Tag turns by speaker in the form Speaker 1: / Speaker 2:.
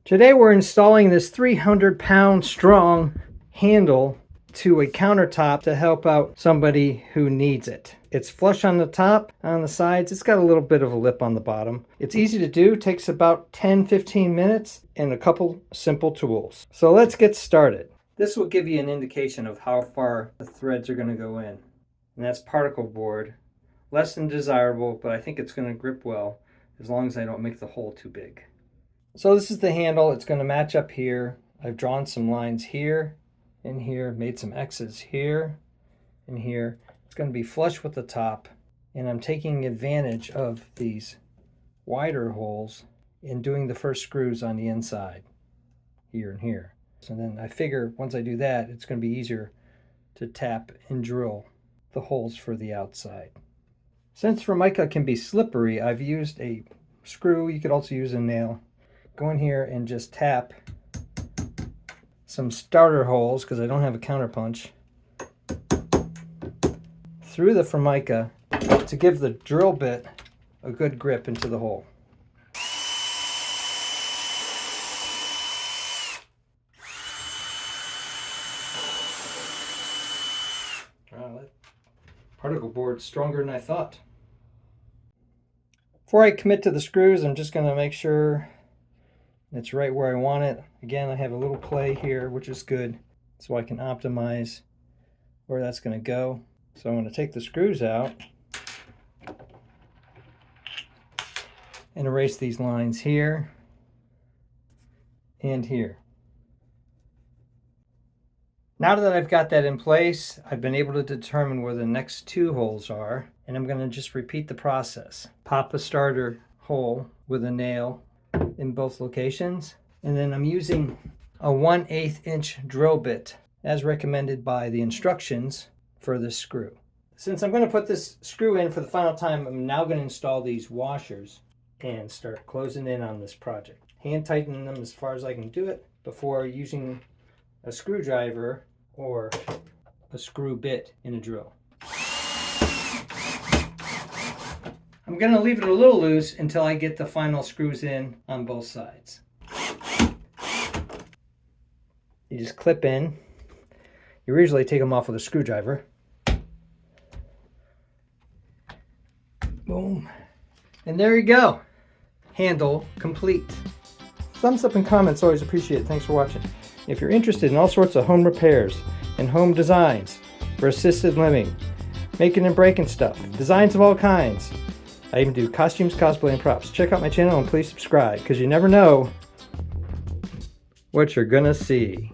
Speaker 1: Today we're installing this 300-pound strong handle to a countertop to help out somebody who needs it. It's flush on the top, on the sides. It's got a little bit of a lip on the bottom. It's easy to do, takes about 10-15 minutes and a couple simple tools. So let's get started. This will give you an indication of how far the threads are going to go in. And that's particle board. Less than desirable, but I think it's going to grip well as long as I don't make the hole too big. So this is the handle. It's going to match up here. I've drawn some lines here and here, made some X's here and here. It's going to be flush with the top, and I'm taking advantage of these wider holes in doing the first screws on the inside here and here. So then I figure once I do that, it's going to be easier to tap and drill the holes for the outside. Since Formica can be slippery, I've used a screw. You could also use a nail. Go in here and just tap some starter holes, because I don't have a counterpunch, through the Formica to give the drill bit a good grip into the hole. Wow, that particle board's stronger than I thought. Before I commit to the screws, I'm just going to make sure it's right where I want it. Again, I have a little play here, which is good, so I can optimize where that's going to go. So I'm going to take the screws out and erase these lines here and here. Now that I've got that in place, I've been able to determine where the next two holes are, and I'm going to just repeat the process. Pop a starter hole with a nail in both locations, and then I'm using a 1/8 inch drill bit as recommended by the instructions for this screw. Since I'm going to put this screw in for the final time, I'm now going to install these washers and start closing in on this project. Hand tightening them as far as I can do it before using a screwdriver or a screw bit in a drill. I'm going to leave it a little loose until I get the final screws in on both sides. You just clip in. You usually take them off with a screwdriver. Boom. And there you go. Handle complete. Thumbs up and comments, always appreciated. Thanks for watching. If you're interested in all sorts of home repairs and home designs for assisted living, making and breaking stuff, designs of all kinds, I even do costumes, cosplay, and props. Check out my channel and please subscribe, because you never know what you're gonna see.